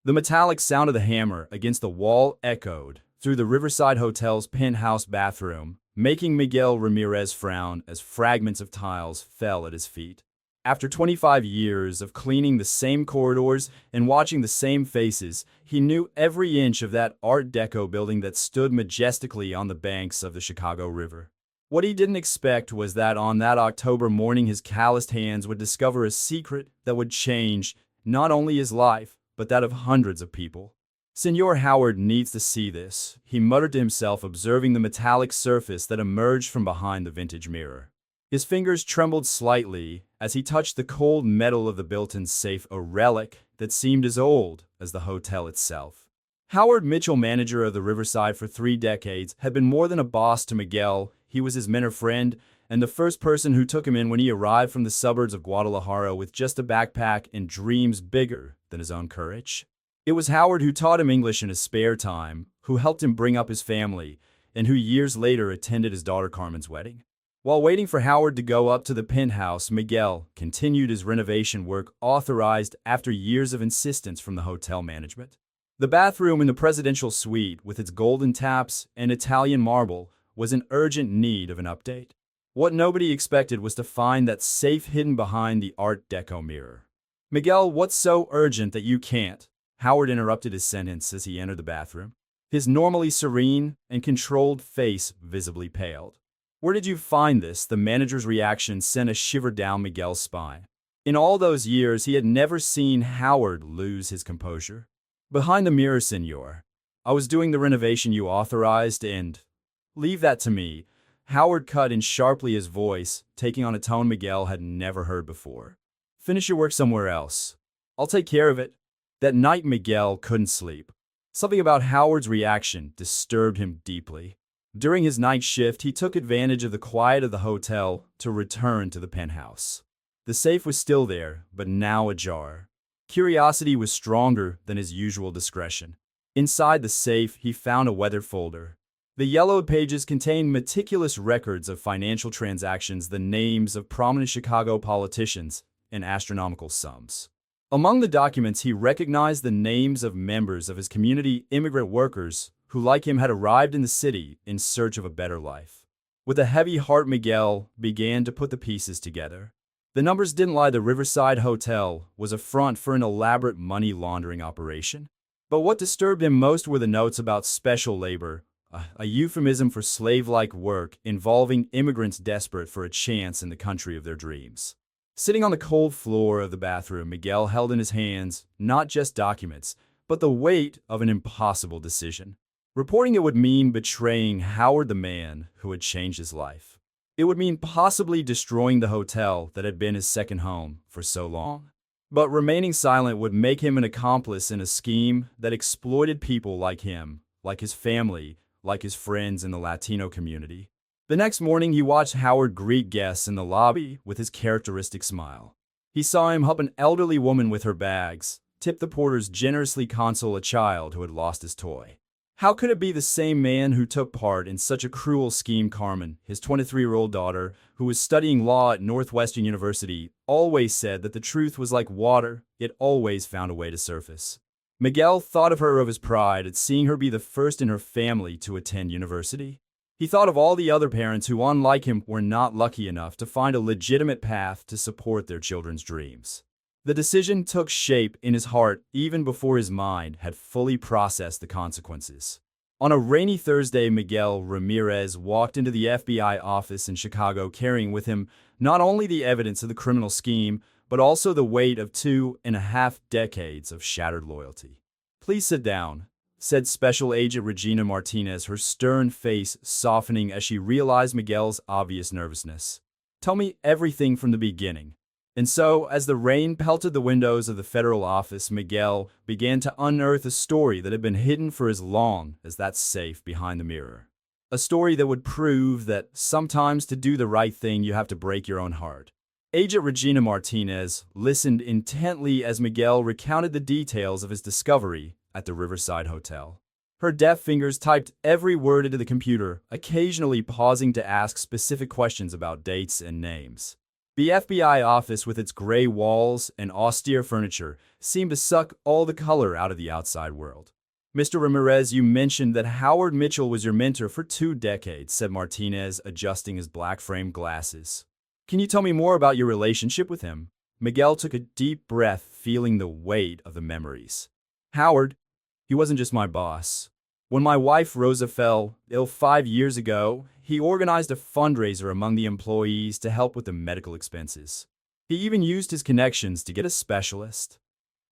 The metallic sound of the hammer against the wall echoed through the Riverside Hotel's penthouse bathroom, making Miguel Ramirez frown as fragments of tiles fell at his feet. After 25 years of cleaning the same corridors and watching the same faces, he knew every inch of that Art Deco building that stood majestically on the banks of the Chicago River. What he didn't expect was that on that October morning his calloused hands would discover a secret that would change not only his life, but that of hundreds of people. Senor Howard needs to see this, he muttered to himself, observing the metallic surface that emerged from behind the vintage mirror. His fingers trembled slightly as he touched the cold metal of the built-in safe, a relic that seemed as old as the hotel itself. Howard Mitchell, manager of the Riverside for 3 decades, had been more than a boss to Miguel. He was his mentor friend, and the first person who took him in when he arrived from the suburbs of Guadalajara with just a backpack and dreams bigger than his own courage. It was Howard who taught him English in his spare time, who helped him bring up his family, and who years later attended his daughter Carmen's wedding. While waiting for Howard to go up to the penthouse, Miguel continued his renovation work, authorized after years of insistence from the hotel management. The bathroom in the presidential suite, with its golden taps and Italian marble, was in urgent need of an update. What nobody expected was to find that safe hidden behind the Art Deco mirror. "Miguel, what's so urgent that you can't?" Howard interrupted his sentence as he entered the bathroom. His normally serene and controlled face visibly paled. "Where did you find this?" The manager's reaction sent a shiver down Miguel's spine. In all those years, he had never seen Howard lose his composure. "Behind the mirror, senor. I was doing the renovation you authorized and—" "Leave that to me," Howard cut in sharply, his voice taking on a tone Miguel had never heard before. "Finish your work somewhere else. I'll take care of it." That night, Miguel couldn't sleep. Something about Howard's reaction disturbed him deeply. During his night shift, he took advantage of the quiet of the hotel to return to the penthouse. The safe was still there, but now ajar. Curiosity was stronger than his usual discretion. Inside the safe, he found a weathered folder. The yellowed pages contained meticulous records of financial transactions, the names of prominent Chicago politicians, and astronomical sums. Among the documents, he recognized the names of members of his community, immigrant workers, who like him had arrived in the city in search of a better life. With a heavy heart, Miguel began to put the pieces together. The numbers didn't lie. The Riverside Hotel was a front for an elaborate money laundering operation. But what disturbed him most were the notes about special labor, a euphemism for slave-like work involving immigrants desperate for a chance in the country of their dreams. Sitting on the cold floor of the bathroom, Miguel held in his hands not just documents, but the weight of an impossible decision. Reporting it would mean betraying Howard, the man who had changed his life. It would mean possibly destroying the hotel that had been his second home for so long. But remaining silent would make him an accomplice in a scheme that exploited people like him, like his family, like his friends in the Latino community. The next morning, he watched Howard greet guests in the lobby with his characteristic smile. He saw him help an elderly woman with her bags, tip the porters generously, console a child who had lost his toy. How could it be the same man who took part in such a cruel scheme? Carmen, his 23-year-old daughter, who was studying law at Northwestern University, always said that the truth was like water, it always found a way to surface. Miguel thought of her, of his pride at seeing her be the first in her family to attend university. He thought of all the other parents who, unlike him, were not lucky enough to find a legitimate path to support their children's dreams. The decision took shape in his heart even before his mind had fully processed the consequences. On a rainy Thursday, Miguel Ramirez walked into the FBI office in Chicago, carrying with him not only the evidence of the criminal scheme, but also the weight of 2.5 decades of shattered loyalty. "Please sit down," said Special Agent Regina Martinez, her stern face softening as she realized Miguel's obvious nervousness. "Tell me everything from the beginning." And so, as the rain pelted the windows of the federal office, Miguel began to unearth a story that had been hidden for as long as that safe behind the mirror. A story that would prove that sometimes to do the right thing you have to break your own heart. Agent Regina Martinez listened intently as Miguel recounted the details of his discovery at the Riverside Hotel. Her deft fingers typed every word into the computer, occasionally pausing to ask specific questions about dates and names. The FBI office, with its gray walls and austere furniture, seemed to suck all the color out of the outside world. Mr. Ramirez, you mentioned that Howard Mitchell was your mentor for 2 decades, said Martinez, adjusting his black-framed glasses. Can you tell me more about your relationship with him? Miguel took a deep breath, feeling the weight of the memories. Howard, he wasn't just my boss. When my wife Rosa fell ill 5 years ago, he organized a fundraiser among the employees to help with the medical expenses. He even used his connections to get a specialist.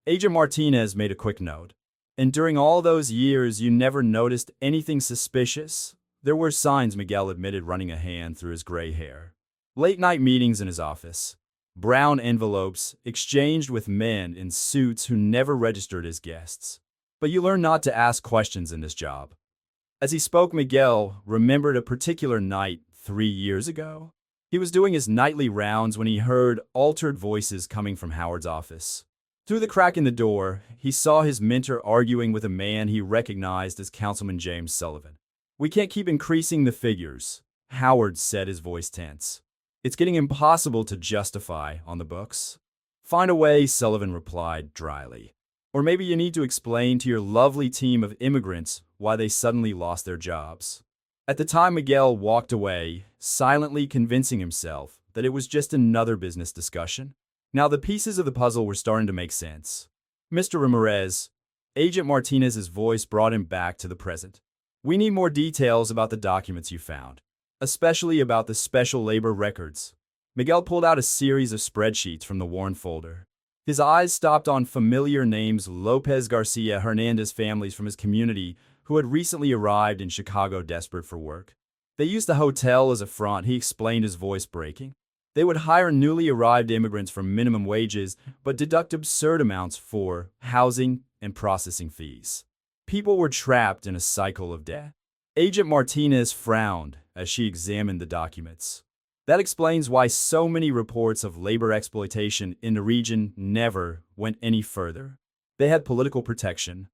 Agent Martinez made a quick note. And during all those years, you never noticed anything suspicious? There were signs, Miguel admitted, running a hand through his gray hair. Late-night meetings in his office. Brown envelopes exchanged with men in suits who never registered as guests. But you learn not to ask questions in this job. As he spoke, Miguel remembered a particular night 3 years ago. He was doing his nightly rounds when he heard altered voices coming from Howard's office. Through the crack in the door, he saw his mentor arguing with a man he recognized as Councilman James Sullivan. "We can't keep increasing the figures," Howard said, his voice tense. "It's getting impossible to justify on the books." "Find a way," Sullivan replied dryly. "Or maybe you need to explain to your lovely team of immigrants why they suddenly lost their jobs." At the time, Miguel walked away, silently convincing himself that it was just another business discussion. Now the pieces of the puzzle were starting to make sense. "Mr. Ramirez," Agent Martinez's voice brought him back to the present. "We need more details about the documents you found, especially about the special labor records." Miguel pulled out a series of spreadsheets from the worn folder. His eyes stopped on familiar names: Lopez Garcia Hernandez families from his community who had recently arrived in Chicago desperate for work. They used the hotel as a front, he explained, his voice breaking. They would hire newly arrived immigrants for minimum wages, but deduct absurd amounts for housing and processing fees. People were trapped in a cycle of debt. Agent Martinez frowned as she examined the documents. That explains why so many reports of labor exploitation in the region never went any further. They had political protection.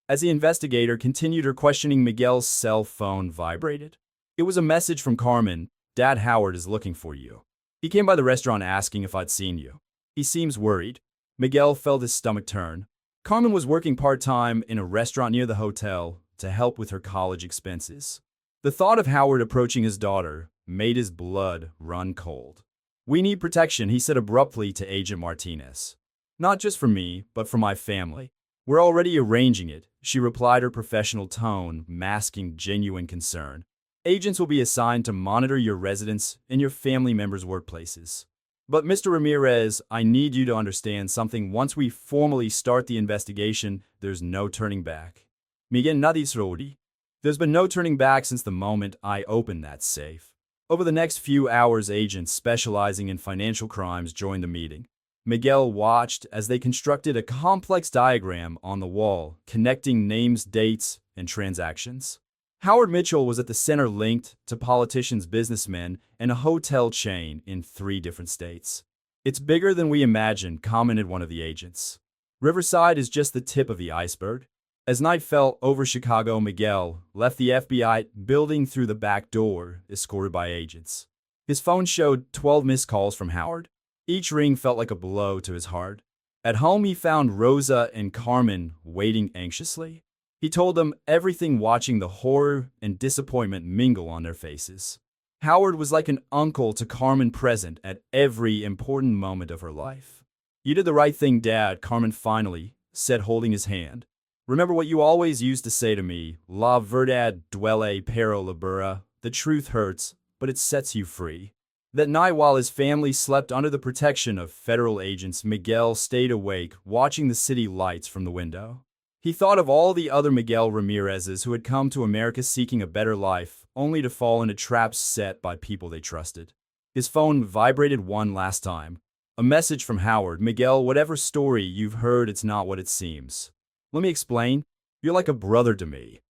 As the investigator continued her questioning, Miguel's cell phone vibrated. It was a message from Carmen. "Dad, Howard is looking for you. He came by the restaurant asking if I'd seen you. He seems worried." Miguel felt his stomach turn. Carmen was working part-time in a restaurant near the hotel to help with her college expenses. The thought of Howard approaching his daughter made his blood run cold. "We need protection," he said abruptly to Agent Martinez. "Not just for me, but for my family." "We're already arranging it," she replied, her professional tone masking genuine concern. "Agents will be assigned to monitor your residence and your family members' workplaces. But Mr. Ramirez, I need you to understand something. Once we formally start the investigation, there's no turning back." "Miguel Nadisrodi." "There's been no turning back since the moment I opened that safe." Over the next few hours, agents specializing in financial crimes joined the meeting. Miguel watched as they constructed a complex diagram on the wall, connecting names, dates, and transactions. Howard Mitchell was at the center, linked to politicians, businessmen, and a hotel chain in 3 different states. "It's bigger than we imagined," commented one of the agents. "Riverside is just the tip of the iceberg." As night fell over Chicago, Miguel left the FBI building through the back door, escorted by agents. His phone showed 12 missed calls from Howard. Each ring felt like a blow to his heart. At home, he found Rosa and Carmen waiting anxiously. He told them everything, watching the horror and disappointment mingle on their faces. Howard was like an uncle to Carmen, present at every important moment of her life. "You did the right thing, Dad," Carmen finally said, holding his hand. "Remember what you always used to say to me, la verdad duele pero libera, the truth hurts, but it sets you free." That night, while his family slept under the protection of federal agents, Miguel stayed awake, watching the city lights from the window. He thought of all the other Miguel Ramirezes who had come to America seeking a better life, only to fall into traps set by people they trusted. His phone vibrated one last time. A message from Howard. "Miguel, whatever story you've heard, it's not what it seems. Let me explain. You're like a brother to me."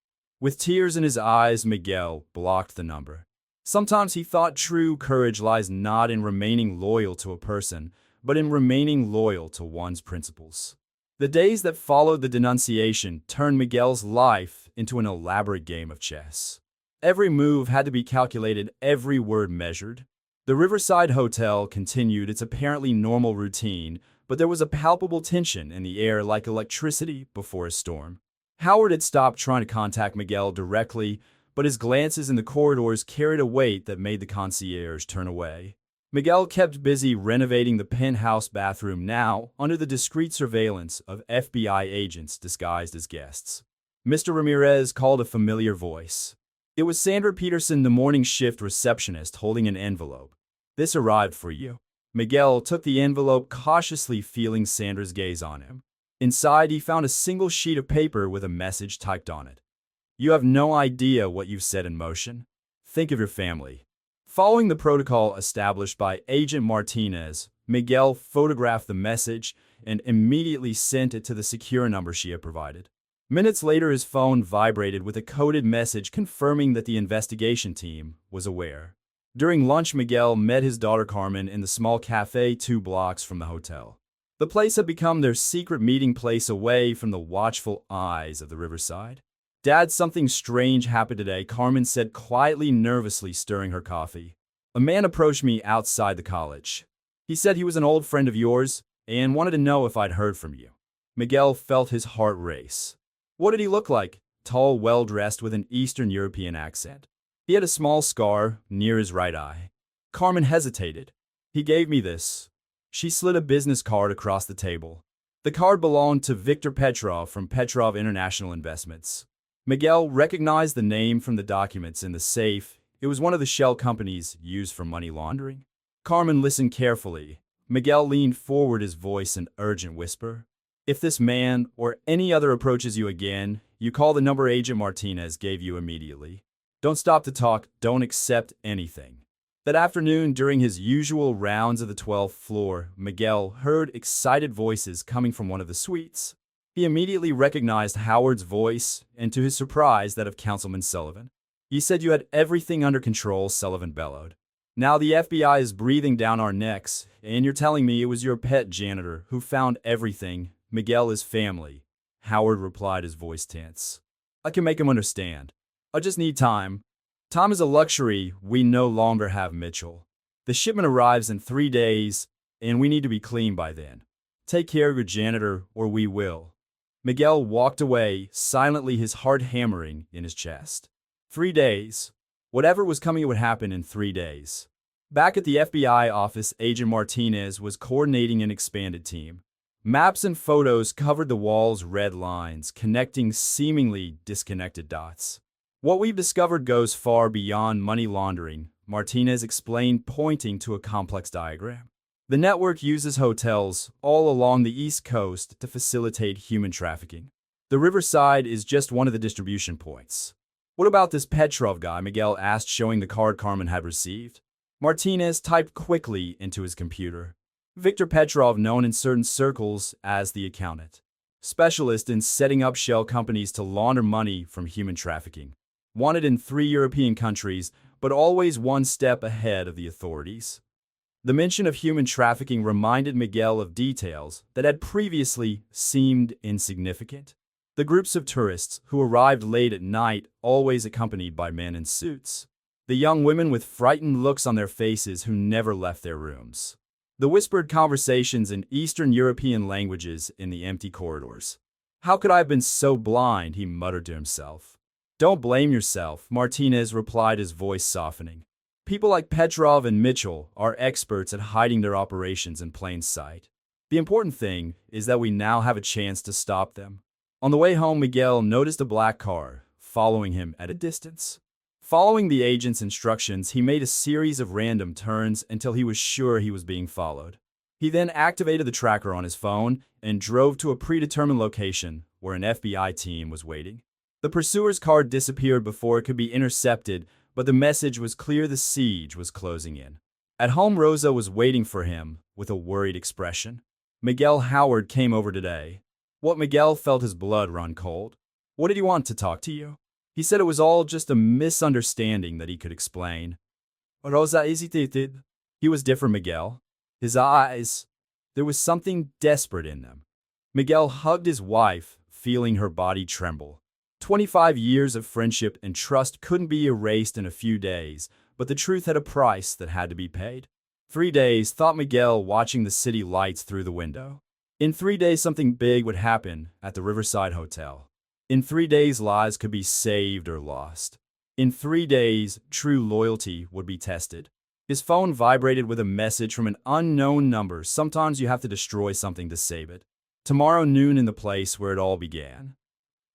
With tears in his eyes, Miguel blocked the number. Sometimes he thought true courage lies not in remaining loyal to a person, but in remaining loyal to one's principles. The days that followed the denunciation turned Miguel's life into an elaborate game of chess. Every move had to be calculated, every word measured. The Riverside Hotel continued its apparently normal routine, but there was a palpable tension in the air like electricity before a storm. Howard had stopped trying to contact Miguel directly, but his glances in the corridors carried a weight that made the concierge turn away. Miguel kept busy renovating the penthouse bathroom now under the discreet surveillance of FBI agents disguised as guests. Mr. Ramirez called a familiar voice. It was Sandra Peterson, the morning shift receptionist, holding an envelope. "This arrived for you." Miguel took the envelope cautiously, feeling Sandra's gaze on him. Inside, he found a single sheet of paper with a message typed on it. "You have no idea what you've set in motion. Think of your family." Following the protocol established by Agent Martinez, Miguel photographed the message and immediately sent it to the secure number she had provided. Minutes later, his phone vibrated with a coded message confirming that the investigation team was aware. During lunch, Miguel met his daughter Carmen in the small cafe 2 blocks from the hotel. The place had become their secret meeting place away from the watchful eyes of the Riverside. "Dad, something strange happened today," Carmen said quietly, nervously stirring her coffee. "A man approached me outside the college. He said he was an old friend of yours and wanted to know if I'd heard from you." Miguel felt his heart race. What did he look like? Tall, well-dressed, with an Eastern European accent. He had a small scar near his right eye. Carmen hesitated. "He gave me this." She slid a business card across the table. The card belonged to Victor Petrov from Petrov International Investments. Miguel recognized the name from the documents in the safe. It was one of the shell companies used for money laundering. Carmen listened carefully. Miguel leaned forward, his voice an urgent whisper. "If this man or any other approaches you again, you call the number Agent Martinez gave you immediately. Don't stop to talk, don't accept anything." That afternoon, during his usual rounds of the 12th floor, Miguel heard excited voices coming from one of the suites. He immediately recognized Howard's voice, and to his surprise, that of Councilman Sullivan. "You said you had everything under control," Sullivan bellowed. "Now the FBI is breathing down our necks, and you're telling me it was your pet janitor who found everything. Miguel is family." Howard replied, his voice tense. "I can make him understand. I just need time. Time is a luxury we no longer have, Mitchell. The shipment arrives in 3 days, and we need to be clean by then. Take care of your janitor, or we will." Miguel walked away, silently, his heart hammering in his chest. 3 days. Whatever was coming would happen in 3 days. Back at the FBI office, Agent Martinez was coordinating an expanded team. Maps and photos covered the wall's red lines, connecting seemingly disconnected dots. "What we've discovered goes far beyond money laundering," Martinez explained, pointing to a complex diagram. "The network uses hotels all along the East Coast to facilitate human trafficking. The Riverside is just one of the distribution points." "What about this Petrov guy?" Miguel asked, showing the card Carmen had received. Martinez typed quickly into his computer. "Victor Petrov, known in certain circles as the accountant. Specialist in setting up shell companies to launder money from human trafficking. Wanted in 3 European countries, but always one step ahead of the authorities." The mention of human trafficking reminded Miguel of details that had previously seemed insignificant. The groups of tourists who arrived late at night, always accompanied by men in suits. The young women with frightened looks on their faces who never left their rooms. The whispered conversations in Eastern European languages in the empty corridors. "How could I have been so blind?" he muttered to himself. "Don't blame yourself," Martinez replied, his voice softening. "People like Petrov and Mitchell are experts at hiding their operations in plain sight. The important thing is that we now have a chance to stop them." On the way home, Miguel noticed a black car following him at a distance. Following the agent's instructions, he made a series of random turns until he was sure he was being followed. He then activated the tracker on his phone and drove to a predetermined location where an FBI team was waiting. The pursuer's car disappeared before it could be intercepted, but the message was clear: the siege was closing in. At home, Rosa was waiting for him with a worried expression. "Miguel, Howard came over today." What? Miguel felt his blood run cold. "What did he want to talk to you?" He said it was all just a misunderstanding that he could explain. Rosa hesitated. He was different, Miguel. His eyes, there was something desperate in them. Miguel hugged his wife, feeling her body tremble. 25 years of friendship and trust couldn't be erased in a few days, but the truth had a price that had to be paid. 3 days, thought Miguel, watching the city lights through the window. In 3 days, something big would happen at the Riverside Hotel. In 3 days, lives could be saved or lost. In 3 days, true loyalty would be tested. His phone vibrated with a message from an unknown number. Sometimes you have to destroy something to save it. Tomorrow noon in the place where it all began.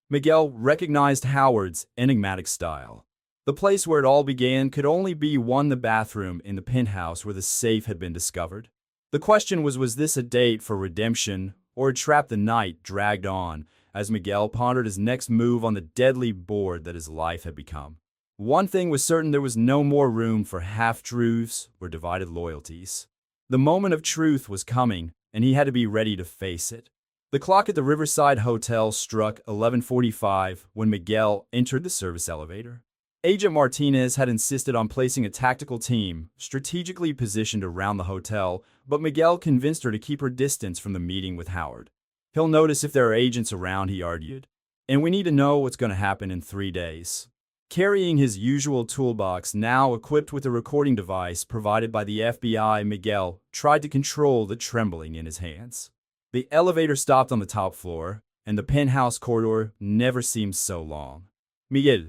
Miguel recognized Howard's enigmatic style. The place where it all began could only be one, the bathroom in the penthouse where the safe had been discovered. The question was this a date for redemption or a trap? The night dragged on as Miguel pondered his next move on the deadly board that his life had become. One thing was certain: there was no more room for half-truths or divided loyalties. The moment of truth was coming, and he had to be ready to face it. The clock at the Riverside Hotel struck 11:45 when Miguel entered the service elevator. Agent Martinez had insisted on placing a tactical team strategically positioned around the hotel, but Miguel convinced her to keep her distance from the meeting with Howard. He'll notice if there are agents around, he argued. And we need to know what's going to happen in 3 days. Carrying his usual toolbox, now equipped with a recording device provided by the FBI, Miguel tried to control the trembling in his hands. The elevator stopped on the top floor, and the penthouse corridor never seemed so long. Miguel.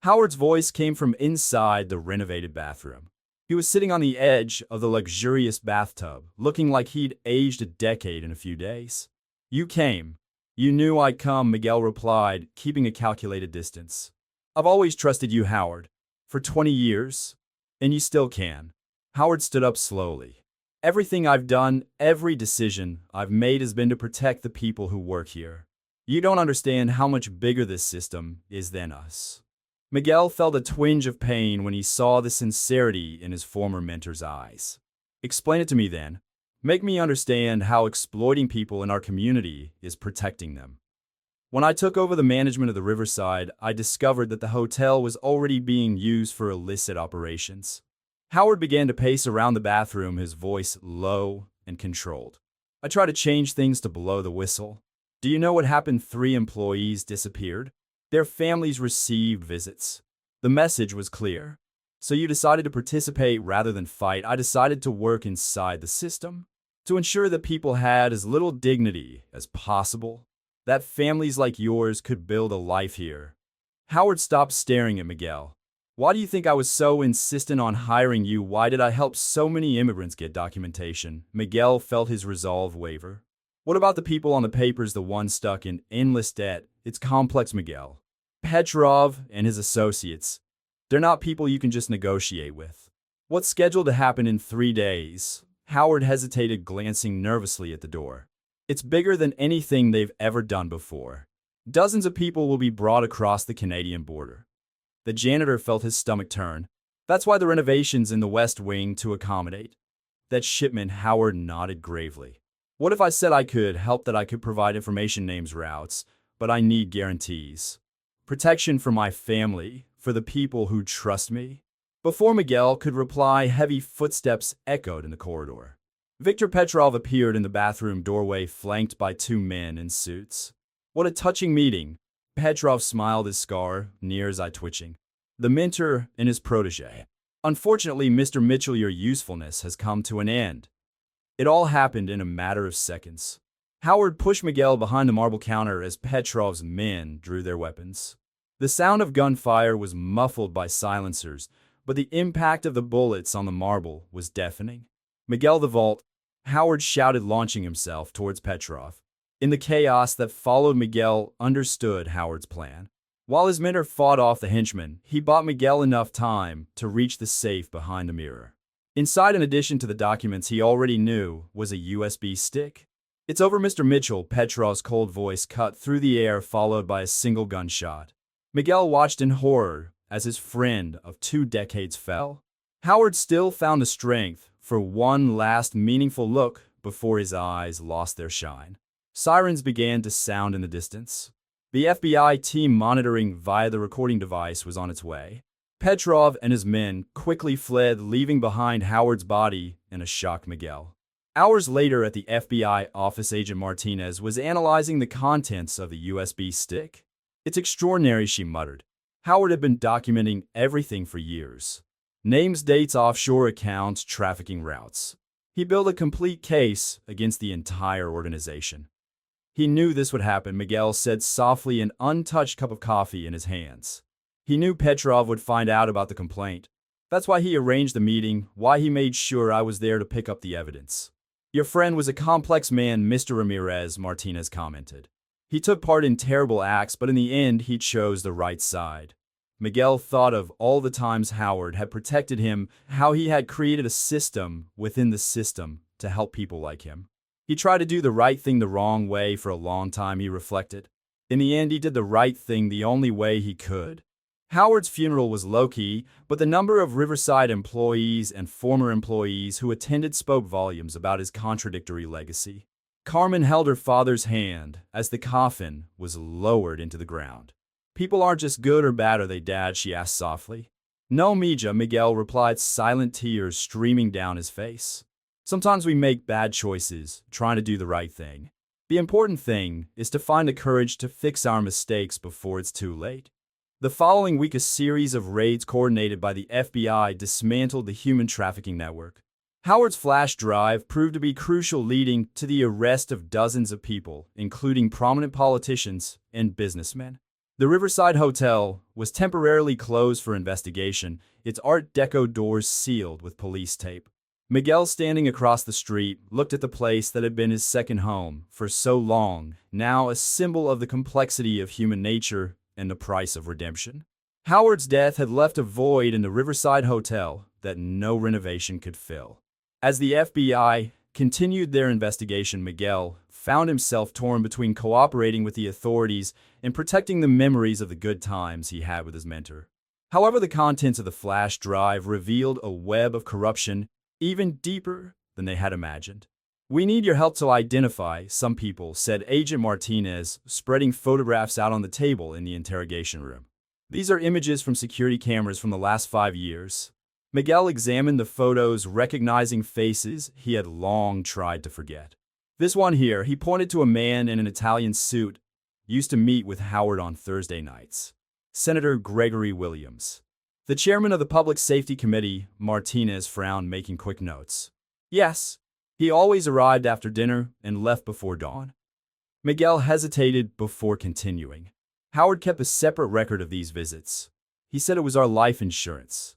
Howard's voice came from inside the renovated bathroom. He was sitting on the edge of the luxurious bathtub, looking like he'd aged a decade in a few days. You came. You knew I'd come, Miguel replied, keeping a calculated distance. I've always trusted you, Howard. For 20 years. And you still can. Howard stood up slowly. Everything I've done, every decision I've made has been to protect the people who work here. You don't understand how much bigger this system is than us. Miguel felt a twinge of pain when he saw the sincerity in his former mentor's eyes. Explain it to me then. Make me understand how exploiting people in our community is protecting them. When I took over the management of the Riverside, I discovered that the hotel was already being used for illicit operations. Howard began to pace around the bathroom, his voice low and controlled. I tried to change things to blow the whistle. Do you know what happened? 3 employees disappeared. Their families received visits. The message was clear. So you decided to participate rather than fight. I decided to work inside the system to ensure that people had as little dignity as possible, that families like yours could build a life here. Howard stopped staring at Miguel. Why do you think I was so insistent on hiring you? Why did I help so many immigrants get documentation? Miguel felt his resolve waver. What about the people on the papers, the ones stuck in endless debt? It's complex, Miguel. Petrov and his associates. They're not people you can just negotiate with. What's scheduled to happen in 3 days? Howard hesitated, glancing nervously at the door. It's bigger than anything they've ever done before. Dozens of people will be brought across the Canadian border. The janitor felt his stomach turn. That's why the renovations in the West Wing to accommodate that shipment. Howard nodded gravely. What if I said I could help, that I could provide information, names, routes, but I need guarantees. Protection for my family, for the people who trust me? Before Miguel could reply, heavy footsteps echoed in the corridor. Viktor Petrov appeared in the bathroom doorway, flanked by 2 men in suits. What a touching meeting. Petrov smiled, his scar near his eye twitching. The mentor and his protege. Unfortunately, Mr. Mitchell, your usefulness has come to an end. It all happened in a matter of seconds. Howard pushed Miguel behind the marble counter as Petrov's men drew their weapons. The sound of gunfire was muffled by silencers, but the impact of the bullets on the marble was deafening. Miguel, the vault, Howard shouted, launching himself towards Petrov. In the chaos that followed, Miguel understood Howard's plan. While his mentor fought off the henchmen, he bought Miguel enough time to reach the safe behind the mirror. Inside, in addition to the documents he already knew, was a USB stick. It's over, Mr. Mitchell. Petrov's cold voice cut through the air, followed by a single gunshot. Miguel watched in horror as his friend of 2 decades fell. Howard still found the strength for one last meaningful look before his eyes lost their shine. Sirens began to sound in the distance. The FBI team monitoring via the recording device was on its way. Petrov and his men quickly fled, leaving behind Howard's body and a shocked Miguel. Hours later at the FBI office, Agent Martinez was analyzing the contents of the USB stick. It's extraordinary, she muttered. Howard had been documenting everything for years. Names, dates, offshore accounts, trafficking routes. He built a complete case against the entire organization. He knew this would happen, Miguel said softly, an untouched cup of coffee in his hands. He knew Petrov would find out about the complaint. That's why he arranged the meeting, why he made sure I was there to pick up the evidence. Your friend was a complex man, Mr. Ramirez, Martinez commented. He took part in terrible acts, but in the end, he chose the right side. Miguel thought of all the times Howard had protected him, how he had created a system within the system to help people like him. He tried to do the right thing the wrong way for a long time, he reflected. In the end, he did the right thing the only way he could. Howard's funeral was low-key, but the number of Riverside employees and former employees who attended spoke volumes about his contradictory legacy. Carmen held her father's hand as the coffin was lowered into the ground. People aren't just good or bad, are they, Dad? She asked softly. No, Mija, Miguel replied, silent tears streaming down his face. Sometimes we make bad choices, trying to do the right thing. The important thing is to find the courage to fix our mistakes before it's too late. The following week, a series of raids coordinated by the FBI dismantled the human trafficking network. Howard's flash drive proved to be crucial, leading to the arrest of dozens of people, including prominent politicians and businessmen. The Riverside Hotel was temporarily closed for investigation, its Art Deco doors sealed with police tape. Miguel, standing across the street, looked at the place that had been his second home for so long, now a symbol of the complexity of human nature and the price of redemption. Howard's death had left a void in the Riverside Hotel that no renovation could fill. As the FBI continued their investigation, Miguel found himself torn between cooperating with the authorities and protecting the memories of the good times he had with his mentor. However, the contents of the flash drive revealed a web of corruption even deeper than they had imagined. We need your help to identify some people, said Agent Martinez, spreading photographs out on the table in the interrogation room. These are images from security cameras from the last 5 years. Miguel examined the photos, recognizing faces he had long tried to forget. This one here, he pointed to a man in an Italian suit, used to meet with Howard on Thursday nights. Senator Gregory Williams. The chairman of the Public Safety Committee, Martinez frowned, making quick notes. Yes. He always arrived after dinner and left before dawn. Miguel hesitated before continuing. Howard kept a separate record of these visits. He said it was our life insurance.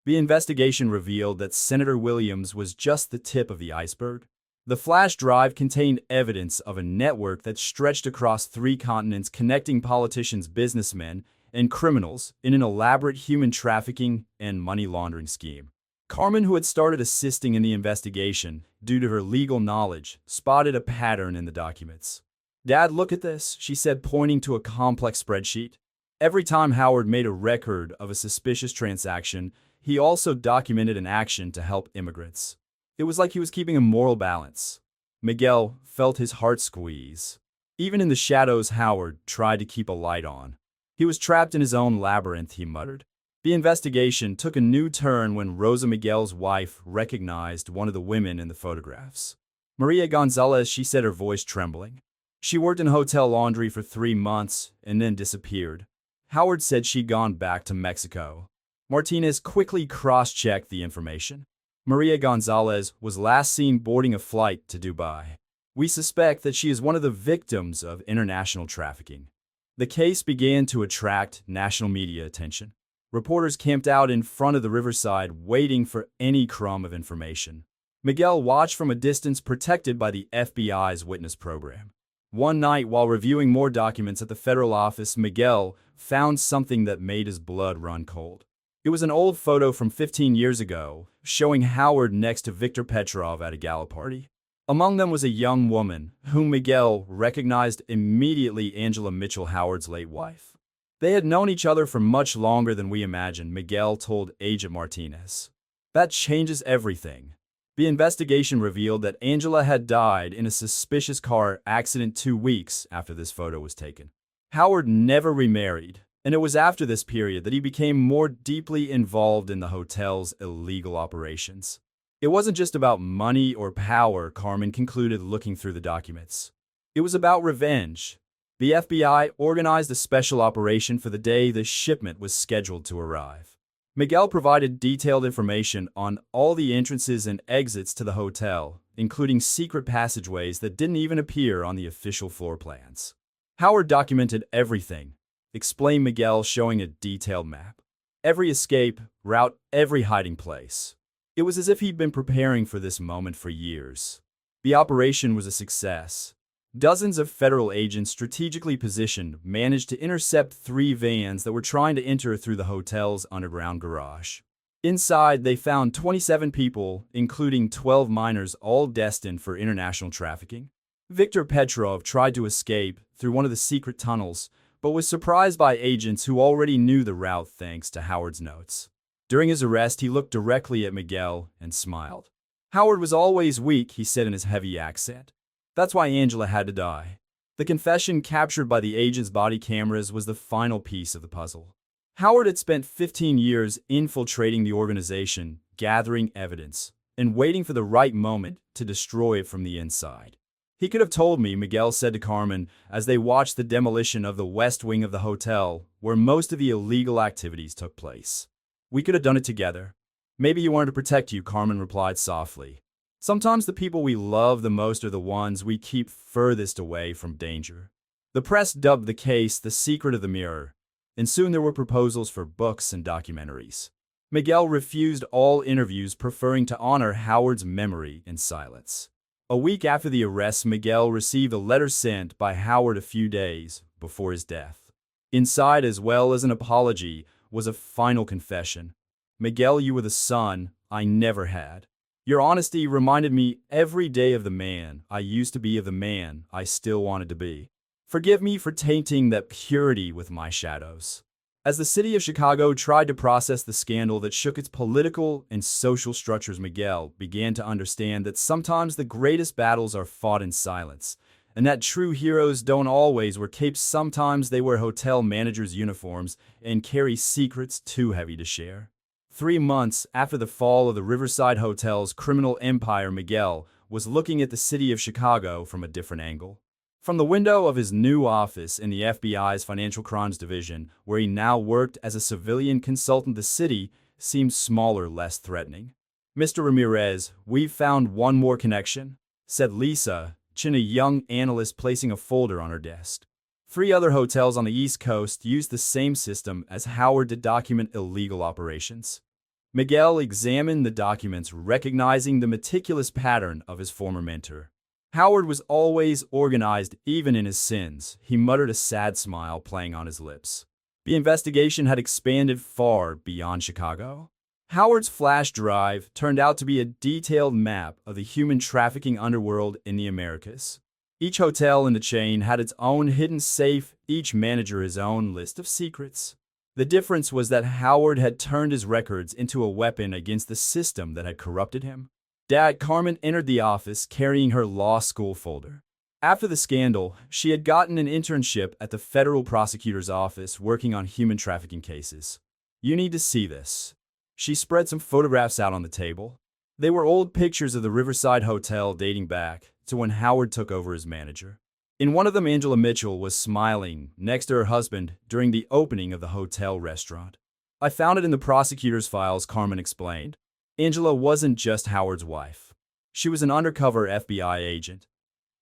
The investigation revealed that Senator Williams was just the tip of the iceberg. The flash drive contained evidence of a network that stretched across 3 continents, connecting politicians, businessmen, and criminals in an elaborate human trafficking and money laundering scheme. Carmen, who had started assisting in the investigation due to her legal knowledge, spotted a pattern in the documents. Dad, look at this, she said, pointing to a complex spreadsheet. Every time Howard made a record of a suspicious transaction, he also documented an action to help immigrants. It was like he was keeping a moral balance. Miguel felt his heart squeeze. Even in the shadows, Howard tried to keep a light on. He was trapped in his own labyrinth, he muttered. The investigation took a new turn when Rosa, Miguel's wife, recognized one of the women in the photographs. Maria Gonzalez, she said, her voice trembling. She worked in hotel laundry for 3 months and then disappeared. Howard said she'd gone back to Mexico. Martinez quickly cross-checked the information. Maria Gonzalez was last seen boarding a flight to Dubai. We suspect that she is one of the victims of international trafficking. The case began to attract national media attention. Reporters camped out in front of the Riverside, waiting for any crumb of information. Miguel watched from a distance, protected by the FBI's witness program. One night, while reviewing more documents at the federal office, Miguel found something that made his blood run cold. It was an old photo from 15 years ago, showing Howard next to Victor Petrov at a gala party. Among them was a young woman, whom Miguel recognized immediately, Angela Mitchell, Howard's late wife. They had known each other for much longer than we imagined, Miguel told Agent Martinez. That changes everything. The investigation revealed that Angela had died in a suspicious car accident 2 weeks after this photo was taken. Howard never remarried, and it was after this period that he became more deeply involved in the hotel's illegal operations. It wasn't just about money or power, Carmen concluded, looking through the documents. It was about revenge. The FBI organized a special operation for the day the shipment was scheduled to arrive. Miguel provided detailed information on all the entrances and exits to the hotel, including secret passageways that didn't even appear on the official floor plans. Howard documented everything, explained Miguel, showing a detailed map. Every escape route, every hiding place. It was as if he'd been preparing for this moment for years. The operation was a success. Dozens of federal agents strategically positioned managed to intercept 3 vans that were trying to enter through the hotel's underground garage. Inside, they found 27 people, including 12 minors, all destined for international trafficking. Viktor Petrov tried to escape through one of the secret tunnels, but was surprised by agents who already knew the route thanks to Howard's notes. During his arrest, he looked directly at Miguel and smiled. Howard was always weak, he said in his heavy accent. That's why Angela had to die. The confession captured by the agent's body cameras was the final piece of the puzzle. Howard had spent 15 years infiltrating the organization, gathering evidence, and waiting for the right moment to destroy it from the inside. He could have told me, Miguel said to Carmen as they watched the demolition of the west wing of the hotel where most of the illegal activities took place. We could have done it together. Maybe you wanted to protect you, Carmen replied softly. Sometimes the people we love the most are the ones we keep furthest away from danger. The press dubbed the case The Secret of the Mirror, and soon there were proposals for books and documentaries. Miguel refused all interviews, preferring to honor Howard's memory in silence. A week after the arrest, Miguel received a letter sent by Howard a few days before his death. Inside, as well as an apology, was a final confession. Miguel, you were the son I never had. Your honesty reminded me every day of the man I used to be, of the man I still wanted to be. Forgive me for tainting that purity with my shadows. As the city of Chicago tried to process the scandal that shook its political and social structures, Miguel began to understand that sometimes the greatest battles are fought in silence, and that true heroes don't always wear capes. Sometimes they wear hotel managers' uniforms and carry secrets too heavy to share. 3 months after the fall of the Riverside Hotel's criminal empire, Miguel was looking at the city of Chicago from a different angle. From the window of his new office in the FBI's Financial Crimes Division, where he now worked as a civilian consultant, the city seemed smaller, less threatening. Mr. Ramirez, we've found one more connection, said Lisa Chin, a young analyst, placing a folder on her desk. 3 other hotels on the East Coast used the same system as Howard to document illegal operations. Miguel examined the documents, recognizing the meticulous pattern of his former mentor. Howard was always organized, even in his sins, he muttered, a sad smile playing on his lips. The investigation had expanded far beyond Chicago. Howard's flash drive turned out to be a detailed map of the human trafficking underworld in the Americas. Each hotel in the chain had its own hidden safe, each manager his own list of secrets. The difference was that Howard had turned his records into a weapon against the system that had corrupted him. Dad, Carmen entered the office carrying her law school folder. After the scandal, she had gotten an internship at the federal prosecutor's office working on human trafficking cases. You need to see this. She spread some photographs out on the table. They were old pictures of the Riverside Hotel dating back to when Howard took over as manager. In one of them, Angela Mitchell was smiling next to her husband during the opening of the hotel restaurant. I found it in the prosecutor's files, Carmen explained. Angela wasn't just Howard's wife. She was an undercover FBI agent.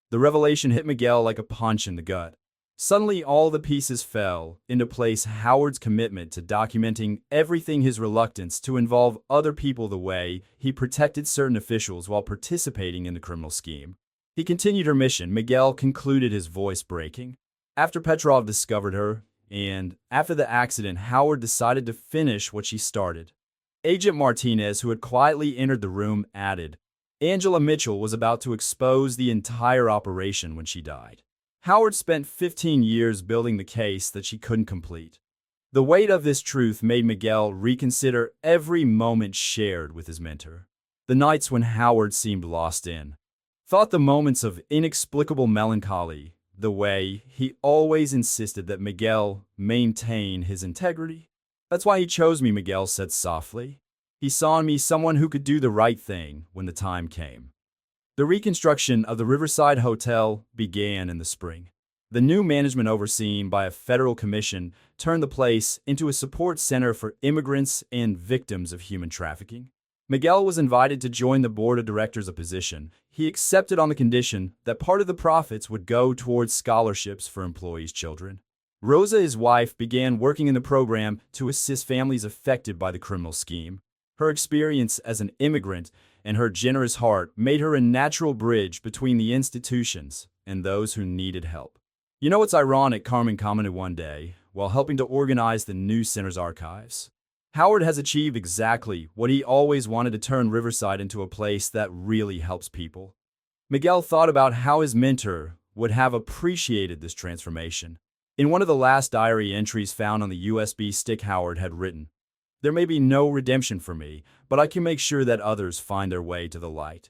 The revelation hit Miguel like a punch in the gut. Suddenly, all the pieces fell into place. Howard's commitment to documenting everything, his reluctance to involve other people, the way he protected certain officials while participating in the criminal scheme. He continued her mission, Miguel concluded, his voice breaking. After Petrov discovered her, and after the accident, Howard decided to finish what she started. Agent Martinez, who had quietly entered the room, added, Angela Mitchell was about to expose the entire operation when she died. Howard spent 15 years building the case that she couldn't complete. The weight of this truth made Miguel reconsider every moment shared with his mentor. The nights when Howard seemed lost in thought, the moments of inexplicable melancholy, the way he always insisted that Miguel maintain his integrity. That's why he chose me, Miguel said softly. He saw in me someone who could do the right thing when the time came. The reconstruction of the Riverside Hotel began in the spring. The new management, overseen by a federal commission, turned the place into a support center for immigrants and victims of human trafficking. Miguel was invited to join the board of directors, a position he accepted on the condition that part of the profits would go towards scholarships for employees' children. Rosa, his wife, began working in the program to assist families affected by the criminal scheme. Her experience as an immigrant and her generous heart made her a natural bridge between the institutions and those who needed help. You know what's ironic, Carmen commented one day while helping to organize the new center's archives. Howard has achieved exactly what he always wanted, to turn Riverside into a place that really helps people. Miguel thought about how his mentor would have appreciated this transformation. In one of the last diary entries found on the USB stick, Howard had written, "There may be no redemption for me, but I can make sure that others find their way to the light."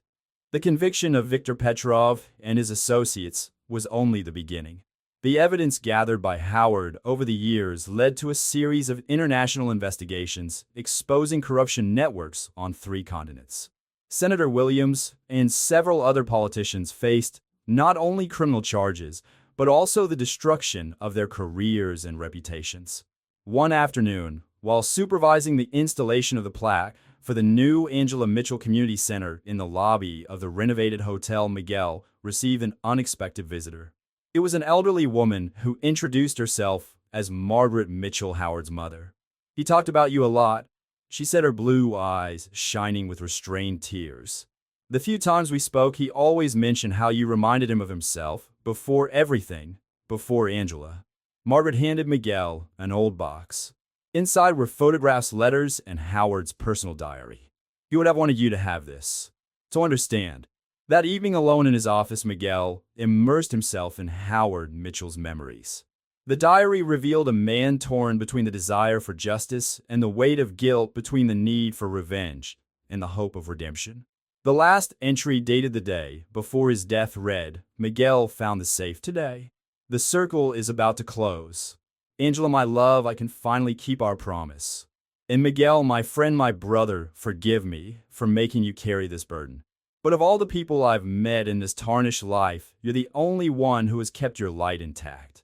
The conviction of Viktor Petrov and his associates was only the beginning. The evidence gathered by Howard over the years led to a series of international investigations exposing corruption networks on 3 continents. Senator Williams and several other politicians faced not only criminal charges, but also the destruction of their careers and reputations. One afternoon, while supervising the installation of the plaque for the new Angela Mitchell Community Center in the lobby of the renovated Hotel, Miguel received an unexpected visitor. It was an elderly woman who introduced herself as Margaret Mitchell, Howard's mother. "He talked about you a lot," she said, her blue eyes shining with restrained tears. "The few times we spoke, he always mentioned how you reminded him of himself before everything, before Angela." Margaret handed Miguel an old box. Inside were photographs, letters, and Howard's personal diary. "He would have wanted you to have this, to understand." That evening, alone in his office, Miguel immersed himself in Howard Mitchell's memories. The diary revealed a man torn between the desire for justice and the weight of guilt, between the need for revenge and the hope of redemption. The last entry, dated the day before his death, read, "Miguel found the safe today. The circle is about to close. Angela, my love, I can finally keep our promise. And Miguel, my friend, my brother, forgive me for making you carry this burden. But of all the people I've met in this tarnished life, you're the only one who has kept your light intact."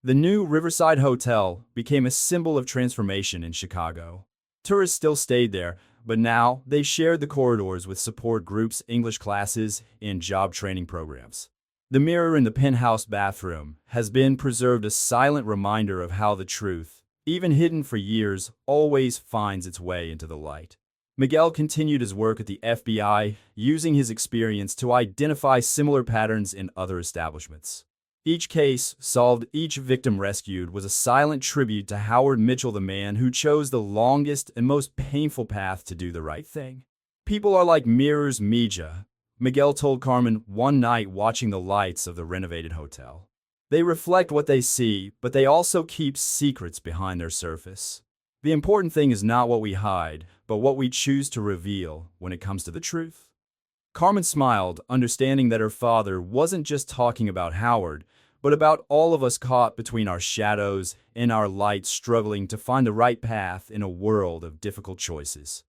The new Riverside Hotel became a symbol of transformation in Chicago. Tourists still stayed there, but now they shared the corridors with support groups, English classes, and job training programs. The mirror in the penthouse bathroom has been preserved, a silent reminder of how the truth, even hidden for years, always finds its way into the light. Miguel continued his work at the FBI, using his experience to identify similar patterns in other establishments. Each case solved, each victim rescued, was a silent tribute to Howard Mitchell, the man who chose the longest and most painful path to do the right thing. "People are like mirrors, Mija," Miguel told Carmen one night watching the lights of the renovated hotel. "They reflect what they see, but they also keep secrets behind their surface. The important thing is not what we hide, but what we choose to reveal when it comes to the truth." Carmen smiled, understanding that her father wasn't just talking about Howard, but about all of us caught between our shadows and our light, struggling to find the right path in a world of difficult choices.